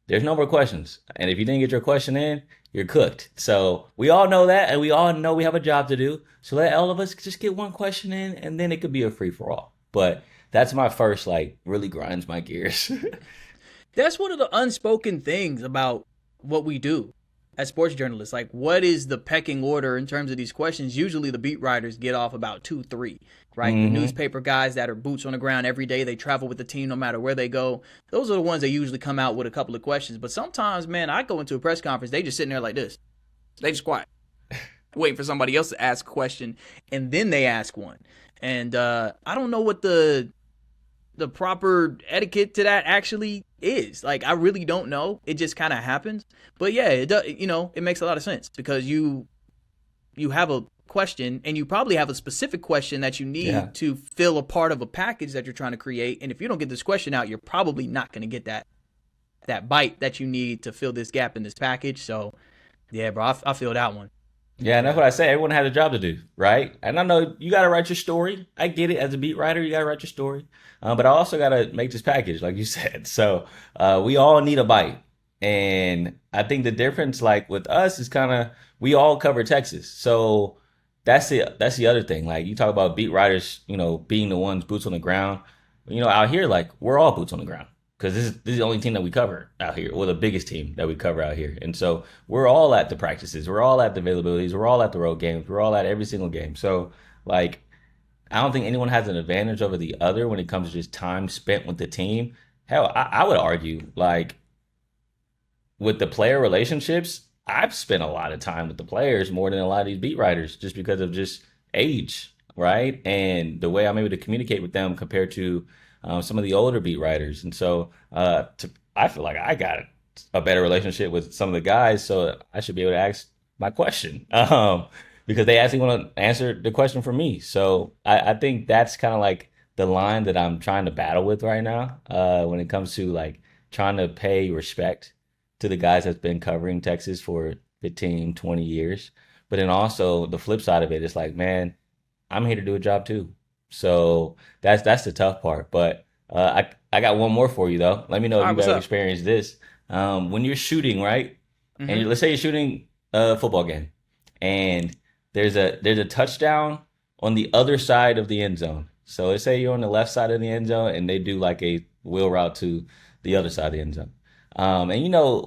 B: there's no more questions. And if you didn't get your question in, you're cooked. So we all know that, and we all know we have a job to do. So let all of us just get one question in, and then it could be a free for all. But that's my first, like, really grinds my gears.
A: That's one of the unspoken things about what we do. as sports journalists, like what is the pecking order in terms of these questions? Usually the beat writers get off about 2, 3, right? The newspaper guys that are boots on the ground every day, they travel with the team no matter where they go. Those are the ones that usually come out with a couple of questions. But sometimes, man, I go into a press conference, they just sitting there like this. They just quiet, waiting for somebody else to ask a question, and then they ask one. And I don't know what the proper etiquette to that actually is. Like, I really don't know. It just kind of happens. But yeah, it does, it makes a lot of sense because you have a question, and you probably have a specific question that you need to fill a part of a package that you're trying to create. And if you don't get this question out, you're probably not going to get that bite that you need to fill this gap in this package. So yeah, bro, I feel that one.
B: Yeah, and that's what I say. Everyone has a job to do, right? And I know you got to write your story. I get it. As a beat writer, you got to write your story. But I also got to make this package, like you said. So we all need a bite. And I think the difference, like with us, is kind of we all cover Texas. So that's the other thing. Like you talk about beat writers, being the ones boots on the ground. Out here, like we're all boots on the ground. Because this is the only team that we cover out here, or the biggest team that we cover out here. And so we're all at the practices. We're all at the availabilities. We're all at the road games. We're all at every single game. So, like, I don't think anyone has an advantage over the other when it comes to just time spent with the team. Hell, I would argue, like, with the player relationships, I've spent a lot of time with the players more than a lot of these beat writers just because of just age, right? And the way I'm able to communicate with them compared to some of the older beat writers. And so I feel like I got a better relationship with some of the guys, so I should be able to ask my question because they actually want to answer the question for me. So I think that's kind of like the line that I'm trying to battle with right now when it comes to like trying to pay respect to the guys that's been covering Texas for 15, 20 years. But then also the flip side of it is like, man, I'm here to do a job too. So that's the tough part. But I got one more for you though. Let me know if you've ever experienced this. When you're shooting, right? Mm-hmm. And let's say you're shooting a football game, and there's a touchdown on the other side of the end zone. So let's say you're on the left side of the end zone, and they do like a wheel route to the other side of the end zone. And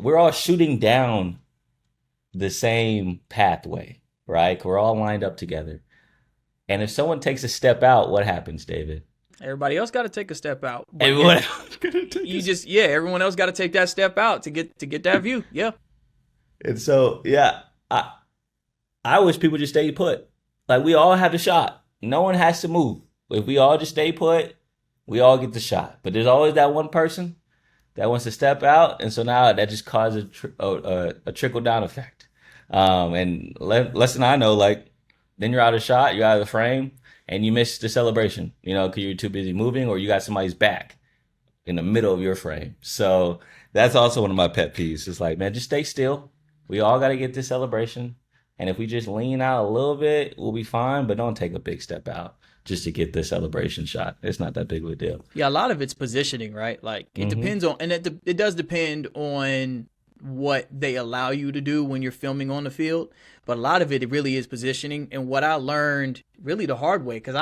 B: we're all shooting down the same pathway, right? We're all lined up together. And if someone takes a step out, what happens, David?
A: Everybody else got to take a step out.
B: Everyone else got to take
A: everyone else got to take that step out to get that view. Yeah.
B: And so, I wish people just stay put. Like we all have the shot. No one has to move. If we all just stay put, we all get the shot. But there's always that one person that wants to step out, and so now that just causes a trickle down effect. And less than I know, like. Then you're out of shot, you're out of the frame, and you miss the celebration, because you're too busy moving or you got somebody's back in the middle of your frame. So that's also one of my pet peeves. It's like, man, just stay still. We all got to get this celebration. And if we just lean out a little bit, we'll be fine, but don't take a big step out just to get the celebration shot. It's not that big of a deal.
A: Yeah, a lot of it's positioning, right? Like it depends on, and it does depend on what they allow you to do when you're filming on the field, but a lot of it really is positioning. And what I learned really the hard way, because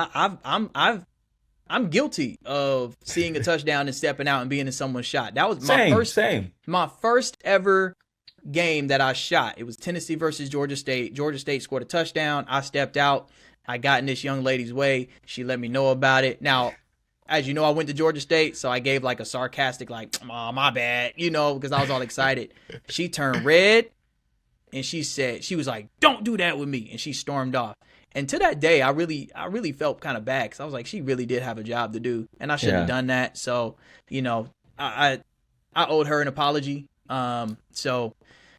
A: I'm guilty of seeing a touchdown and stepping out and being in someone's shot. That was my first ever game that I shot. It was Tennessee versus Georgia State. Georgia State scored a touchdown. I stepped out. I got in this young lady's way. She let me know about it. Now, as you know, I went to Georgia State, so I gave like a sarcastic, like, oh, my bad, because I was all excited. She turned red, and she was like, don't do that with me, and she stormed off. And to that day, I really felt kind of bad because I was like, she really did have a job to do, and I shouldn't have done that. So, I owed her an apology. So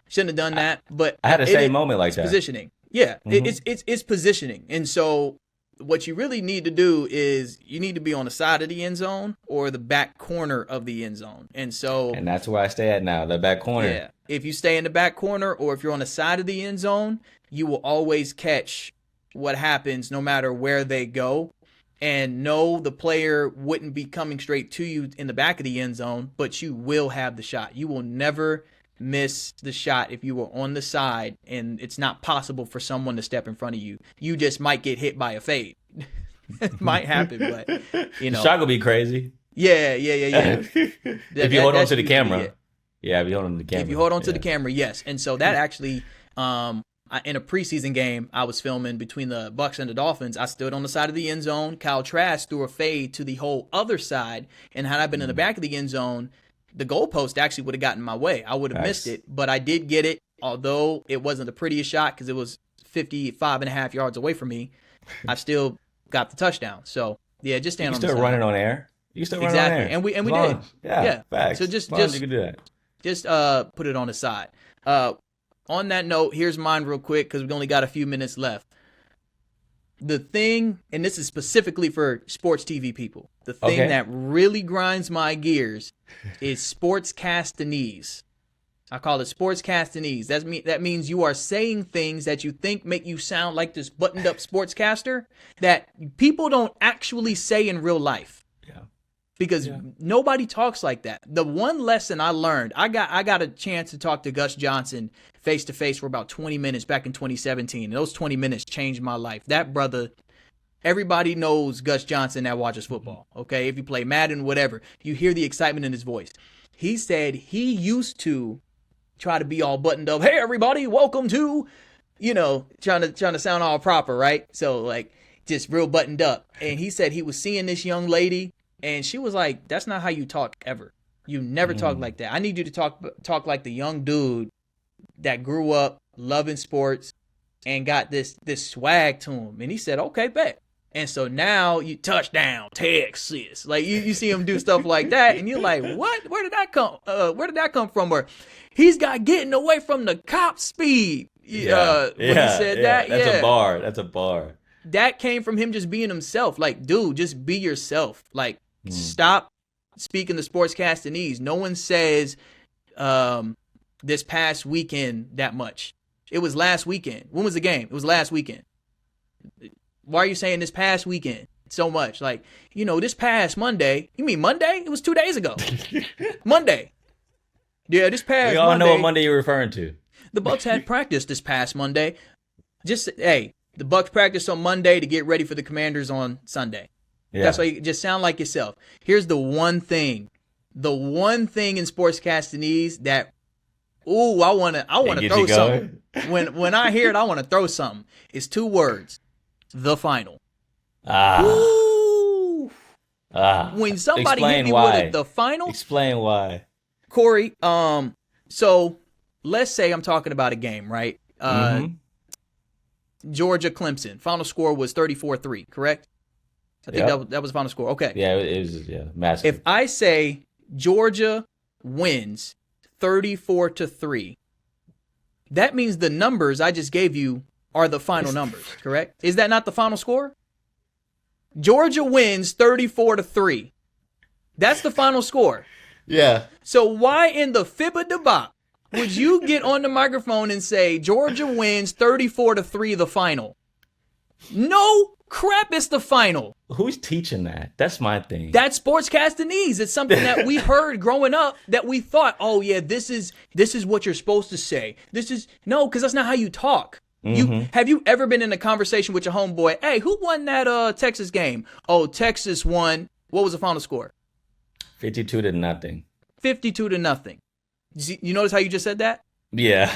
A: shouldn't have done that. But
B: I had the same moment like that.
A: Positioning, yeah, it's positioning, and so. What you really need to do is you need to be on the side of the end zone or the back corner of the end zone. And
B: that's where I stay at now, the back corner.
A: Yeah. If you stay in the back corner or if you're on the side of the end zone, you will always catch what happens no matter where they go. And no, the player wouldn't be coming straight to you in the back of the end zone, but you will have the shot. You will never miss the shot if you were on the side and it's not possible for someone to step in front of you. You just might get hit by a fade. It might happen, but
B: the shot will be crazy.
A: Yeah.
B: If you hold on to the camera. Yeah, if you hold on to the camera.
A: If you hold on to the camera, yes. And so that actually, in a preseason game I was filming between the Bucs and the Dolphins, I stood on the side of the end zone. Kyle Trask threw a fade to the whole other side, and had I been in the back of the end zone, the goalpost actually would have gotten my way. I would have missed it, but I did get it, although it wasn't the prettiest shot because it was 55.5 yards away from me. I still got the touchdown. So, yeah, just stand on the side.
B: You still running on air? You still running on air?
A: And we did.
B: Yeah, facts.
A: So
B: just you can do that.
A: Just put it on the side. On that note, here's mine real quick because we only got a few minutes left. The thing, and this is specifically for sports TV people, the thing that really grinds my gears is sportscasting. I call it sportscasting. That means you are saying things that you think make you sound like this buttoned-up sportscaster that people don't actually say in real life. Because nobody talks like that. The one lesson I learned, I got a chance to talk to Gus Johnson face to face for about 20 minutes back in 2017. And those 20 minutes changed my life. That brother, everybody knows Gus Johnson that watches football. Okay, if you play Madden, whatever, you hear the excitement in his voice. He said he used to try to be all buttoned up. Hey, everybody, welcome to, trying to sound all proper, right? So like just real buttoned up. And he said he was seeing this young lady. And she was like, that's not how you talk ever. You never talk like that. I need you to talk like the young dude that grew up loving sports and got this swag to him. And he said, okay, bet. And so now you touchdown, Texas. Like you see him do stuff like that. And you're like, what? Where did that come? Where did that come from? Or he's got getting away from the cop speed. When he said that.
B: That's a bar.
A: That came from him just being himself. Like, dude, just be yourself. Like, stop speaking the sportscasting. No one says this past weekend that much. It was last weekend. When was the game? It was last weekend. Why are you saying this past weekend so much? Like, this past Monday. You mean Monday? It was 2 days ago. Monday. Yeah, this past Monday.
B: We all know what Monday you're referring to.
A: The Bucs had practice this past Monday. The Bucs practiced on Monday to get ready for the Commanders on Sunday. Yeah. That's why you just sound like yourself. Here's the one thing in sportscasting that, I want to throw something. When I hear it, I want to throw something. It's 2 words. The final. When somebody hit me with the final.
B: Explain why.
A: Cory, so let's say I'm talking about a game, right? Georgia Clemson. Final score was 34-3, correct? I think that was the final score. Okay.
B: Yeah, it was massive.
A: If I say Georgia wins 34-3, that means the numbers I just gave you are the final numbers, correct? Is that not the final score? Georgia wins 34-3. That's the final score.
B: Yeah.
A: So why in the fibba de bop would you get on the microphone and say Georgia wins 34-3 the final? No crap, it's the final.
B: Who's teaching that? That's my thing.
A: That's sportscasting. It's something that we heard growing up that we thought, oh yeah, this is what you're supposed to say. Because that's not how you talk. Have you ever been in a conversation with your homeboy? Hey, who won that Texas game? Oh, Texas won. What was the final score?
B: 52-0.
A: 52-0. You notice how you just said that?
B: Yeah.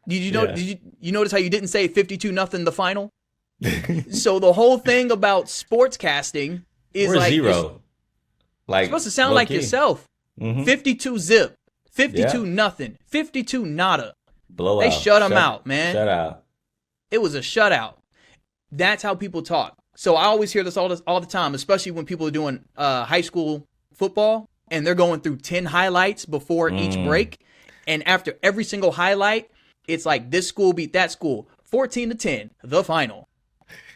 A: Did you notice how you didn't say 52-0 the final? So the whole thing about sportscasting is
B: we're
A: like
B: zero.
A: It's supposed to sound like yourself. 52 zip, 52-0, 52 nada.
B: Blowout.
A: They shut them out, man.
B: Shut out.
A: It was a shutout. That's how people talk. So I always hear this all the time, especially when people are doing high school football and they're going through 10 highlights before each break. And after every single highlight, it's like this school beat that school 14-10, the final.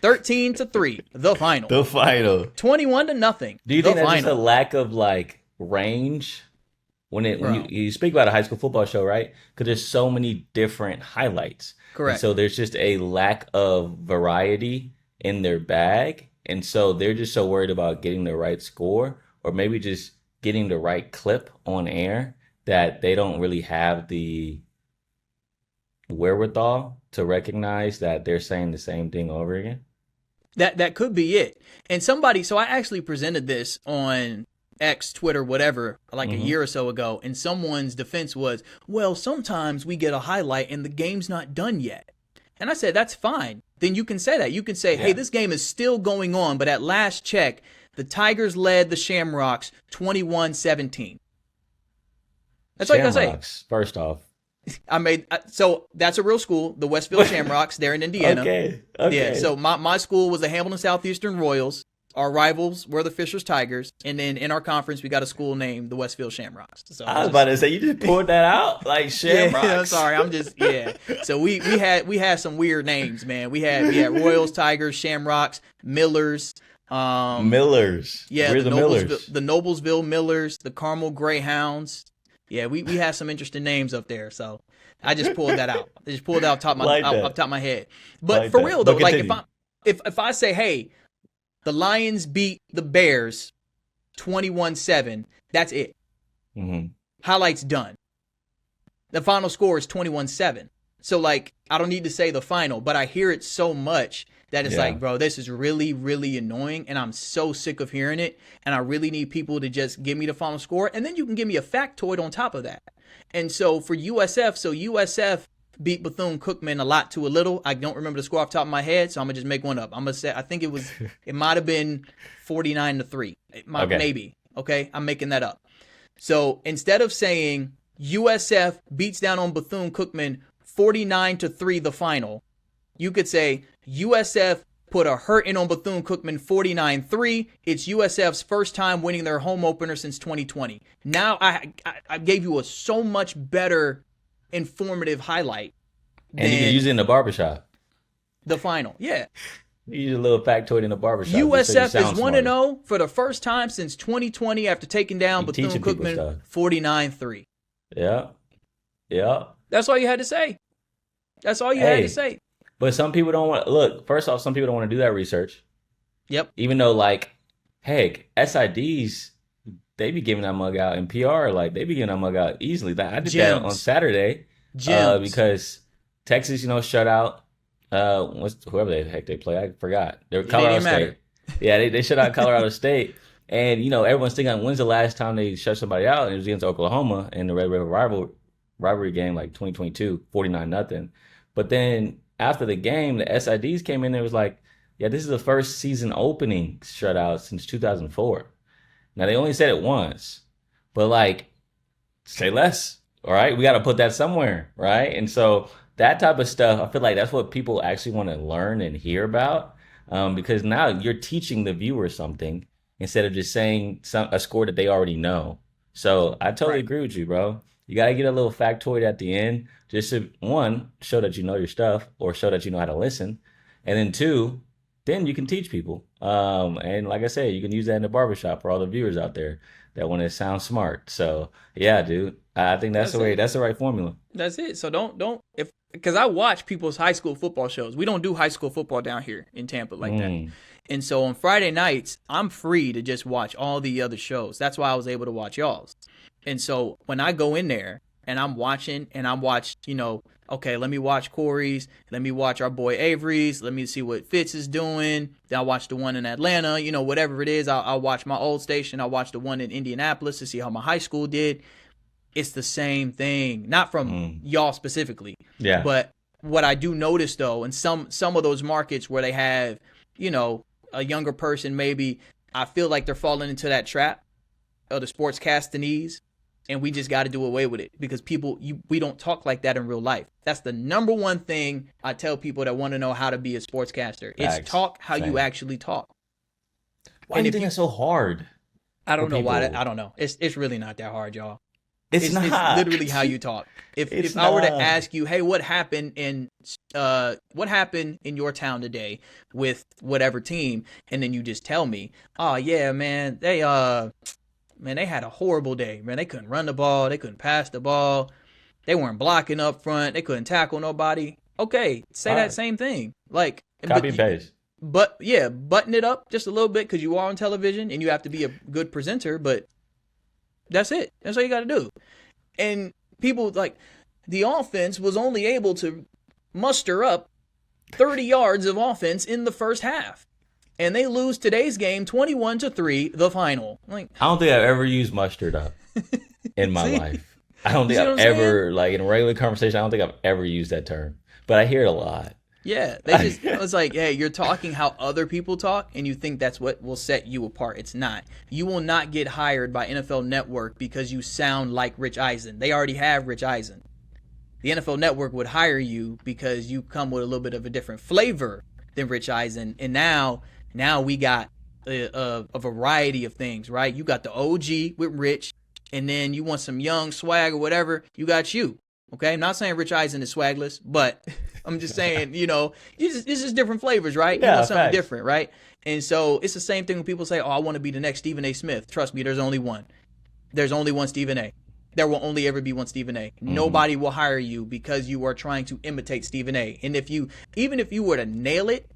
A: 13-3, the final.
B: The final.
A: 21-0.
B: Do you think that's just a lack of range when you speak about a high school football show, right? Because there's so many different highlights.
A: Correct.
B: And so there's just a lack of variety in their bag, and so they're just so worried about getting the right score or maybe just getting the right clip on air that they don't really have the wherewithal to recognize that they're saying the same thing over again.
A: That could be it. And so I actually presented this on X, Twitter, whatever, like a year or so ago, and someone's defense was, well, sometimes we get a highlight and the game's not done yet. And I said, that's fine. Then you can say that. You can say, hey, this game is still going on, but at last check, the Tigers led the Shamrocks 21-17. That's all you gotta say.
B: First off.
A: So that's a real school, the Westfield Shamrocks. They're in Indiana.
B: Okay.
A: Yeah. So my school was the Hamilton Southeastern Royals. Our rivals were the Fishers Tigers, and then in our conference we got a school named the Westfield Shamrocks. So
B: I was about to say, you just pulled that out like Shamrocks.
A: Yeah, I'm sorry, I'm just So we had some weird names, man. We had Royals, Tigers, Shamrocks, Millers.
B: Millers.
A: Yeah,
B: we're the Millers.
A: The Noblesville Millers, the Carmel Greyhounds. Yeah, we had some interesting names up there. So I just pulled that out. I just pulled it out top of my head. But like for real though, like if I say, hey, the Lions beat the Bears 21-7. That's it. Highlights done. The final score is 21-7. So, like, I don't need to say the final, but I hear it so much that it's like, bro, this is really, really annoying, and I'm so sick of hearing it, and I really need people to just give me the final score, and then you can give me a factoid on top of that. And so for USF beat Bethune-Cookman a lot to a little. I don't remember the score off the top of my head, so I'm gonna just make one up. I'm gonna say I think it might have been 49-3. Maybe. Okay, I'm making that up. So instead of saying USF beats down on Bethune-Cookman 49-3 the final, you could say USF put a hurting on Bethune-Cookman 49-3. It's USF's first time winning their home opener since 2020. Now I gave you a so much better informative highlight.
B: And you can use it in the barbershop.
A: The final, yeah.
B: You use a little factoid in the barbershop.
A: USF is 1-0 for the first time since 2020 after taking down Bethune-Cookman 49-3.
B: Yeah.
A: That's all you had to say. That's all you had to say.
B: But some people don't want to look. First off, some people don't want to do that research.
A: Yep.
B: Even though, like, heck, SIDs, they be giving that mug out, and PR, like, they be giving that mug out easily. I did that on Saturday because Texas, shut out whoever the heck they play. I forgot. They were Colorado State. Yeah, they shut out Colorado State. And, everyone's thinking, when's the last time they shut somebody out? And it was against Oklahoma in the Red River rivalry game, like 2022, 49-0. But then after the game, the SIDs came in and was like, yeah, this is the first season opening shutout since 2004. Now, they only said it once, but like, say less, all right? We got to put that somewhere, right? And so that type of stuff, I feel like that's what people actually want to learn and hear about, because now you're teaching the viewer something instead of just saying a score that they already know. So I totally agree with you, bro. You got to get a little factoid at the end just to, one, show that you know your stuff or show that you know how to listen. And then two, then you can teach people. And like I said, you can use that in the barbershop for all the viewers out there that want to sound smart. So yeah, dude, I think that's the right formula.
A: That's it. So because I watch people's high school football shows. We don't do high school football down here in Tampa like that. And so on Friday nights, I'm free to just watch all the other shows. That's why I was able to watch y'all's. And so when I go in there and I'm watching and okay, let me watch Cory's, let me watch our boy Avery's, let me see what Fitz is doing. Then I'll watch the one in Atlanta, whatever it is. I'll watch my old station. I'll watch the one in Indianapolis to see how my high school did. It's the same thing, not from y'all specifically. Yeah. But what I do notice though, in some of those markets where they have, a younger person, maybe I feel like they're falling into that trap of the sportscasting. And we just got to do away with it because we don't talk like that in real life. That's the number one thing I tell people that want to know how to be a sportscaster. It's talk how you actually talk.
B: Why do you think that's so hard?
A: I don't know why. I don't know. It's really not that hard, y'all.
B: It's not.
A: It's literally how you talk. If I were to ask you, hey, what happened in your town today with whatever team, and then you just tell me, oh yeah, man, they had a horrible day, man. They couldn't run the ball. They couldn't pass the ball. They weren't blocking up front. They couldn't tackle nobody. Okay, say that same thing. Like,
B: copy and paste.
A: But yeah, button it up just a little bit because you are on television and you have to be a good presenter. But that's it. That's all you got to do. And people, like, the offense was only able to muster up 30 yards of offense in the first half. and they lose today's game 21-3, the final. Like,
B: I don't think I've ever used mustard up in my
A: see,
B: life. I don't think
A: see what
B: I've
A: I'm saying?
B: ever, like in a regular conversation, I don't think I've ever used that term. But I hear it a lot.
A: Yeah, they just, it's like, hey, you're talking how other people talk, and you think that's what will set you apart. It's not. You will not get hired by NFL Network because you sound like Rich Eisen. They already have Rich Eisen. The NFL Network would hire you because you come with a little bit of a different flavor than Rich Eisen. And now we got a variety of things, right? You got the OG with Rich, and then you want some young swag or whatever, you got you. Okay, I'm not saying Rich Eisen is swagless, but I'm just saying, it's just different flavors, right? You
B: Yeah,
A: want something
B: facts.
A: different, right? And so it's the same thing when people say, oh, I want to be the next Stephen A. Smith. Trust me, there's only one. There's only one Stephen A. There will only ever be one Stephen A. Nobody will hire you because you are trying to imitate Stephen A. And even if you were to nail it,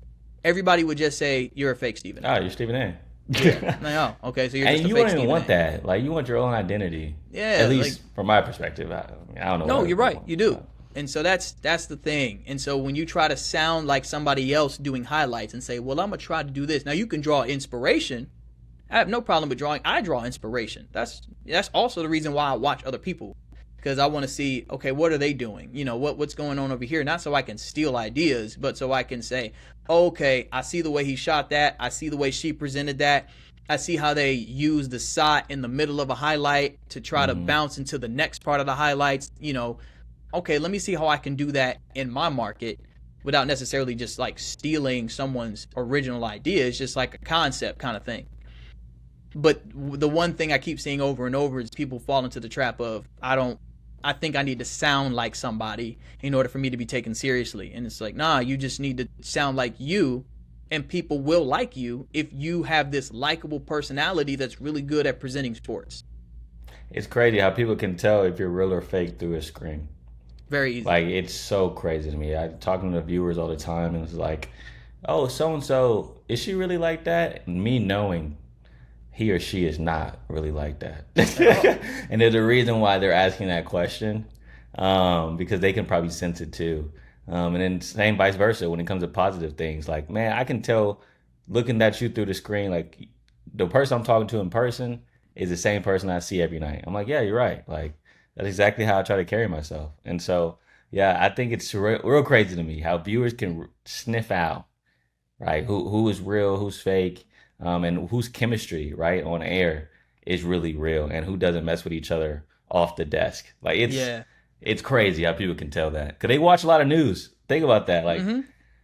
A: everybody would just say you're a fake Stephen A.
B: Oh, you're Stephen A.
A: Yeah. Like, oh, okay, so you're just
B: And
A: a
B: you
A: fake
B: don't even
A: Stephen
B: want
A: A.
B: that. Like, you want your own identity.
A: Yeah,
B: At least from my perspective. I don't know.
A: No,
B: what
A: you're
B: other
A: right.
B: people
A: You do.
B: want.
A: And so that's the thing. And so when you try to sound like somebody else doing highlights and say, well, I'm going to try to do this. Now, you can draw inspiration. I have no problem with drawing. I draw inspiration. That's also the reason why I watch other people, because I want to see, okay, what are they doing? What's going on over here? Not so I can steal ideas, but so I can say, okay, I see the way he shot that. I see the way she presented that. I see how they use the shot in the middle of a highlight to try to bounce into the next part of the highlights. Okay, let me see how I can do that in my market without necessarily just like stealing someone's original idea. It's just like a concept kind of thing. But the one thing I keep seeing over and over is people fall into the trap of, I think I need to sound like somebody in order for me to be taken seriously. And it's like, nah, you just need to sound like you, and people will like you if you have this likable personality that's really good at presenting sports.
B: It's crazy how people can tell if you're real or fake through a screen.
A: Very easy.
B: Like, it's so crazy to me. I'm talking to viewers all the time, and it's like, oh, so-and-so, is she really like that? And me knowing he or she is not really like that. And there's a reason why they're asking that question, because they can probably sense it too. And then same vice versa when it comes to positive things. Like, man, I can tell looking at you through the screen, like the person I'm talking to in person is the same person I see every night. I'm like, yeah, you're right. Like, that's exactly how I try to carry myself. And so, yeah, I think it's real crazy to me how viewers can sniff out, right, who is real, who's fake, and whose chemistry, right, on air is really real, and who doesn't mess with each other off the desk. Like, it's crazy how people can tell that, because they watch a lot of news. Think about that. Like,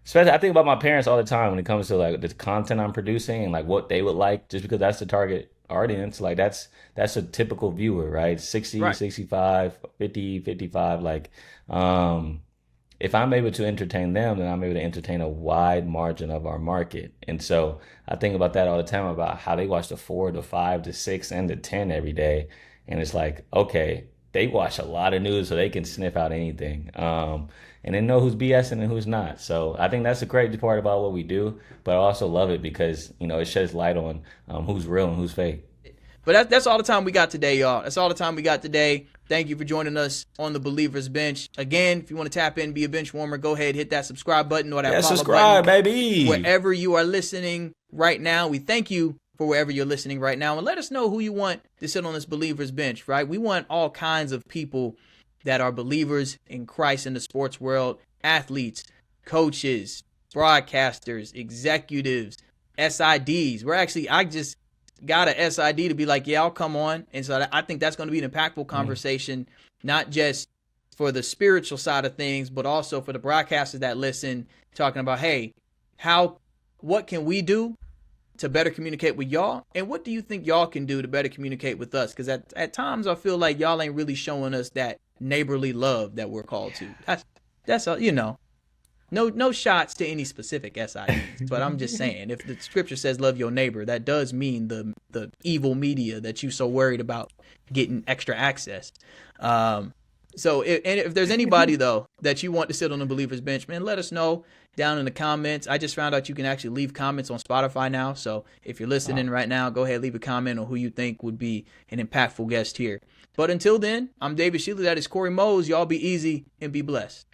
B: especially I think about my parents all the time when it comes to like the content I'm producing and like what they would like, just because that's the target audience. Like, that's a typical viewer, right? 60,
A: Right.
B: 65, 50, 55. Like, if I'm able to entertain them, then I'm able to entertain a wide margin of our market. And so I think about that all the time, about how they watch the 4, the 5, the 6, and the 10 every day. And it's like, okay, they watch a lot of news so they can sniff out anything. And they know who's BSing and who's not. So I think that's the crazy part about what we do. But I also love it because, it sheds light on who's real and who's fake.
A: But that's all the time we got today, y'all. That's all the time we got today. Thank you for joining us on the Believers Bench. Again, if you want to tap in, be a bench warmer, go ahead, hit that subscribe button or that follow
B: subscribe,
A: button.
B: baby.
A: Wherever you are listening right now, we thank you for wherever you're listening right now. And let us know who you want to sit on this Believers Bench, right? We want all kinds of people that are believers in Christ in the sports world, athletes, coaches, broadcasters, executives, SIDs. I just got a SID to be like, yeah, I'll come on. And so I think that's going to be an impactful conversation, not just for the spiritual side of things, but also for the broadcasters that listen, talking about, hey, what can we do to better communicate with y'all? And what do you think y'all can do to better communicate with us? Because at times I feel like y'all ain't really showing us that neighborly love that we're called to. That's no shots to any specific SIDs, but I'm just saying, if the scripture says love your neighbor, that does mean the evil media that you so worried about getting extra access. So if there's anybody though that you want to sit on the Believers Bench, man, let us know down in the comments. I just found out you can actually leave comments on Spotify now. So if you're listening right now, go ahead, leave a comment on who you think would be an impactful guest here. But until then, I'm David Schiele. That is Cory Mose. Y'all be easy and be blessed.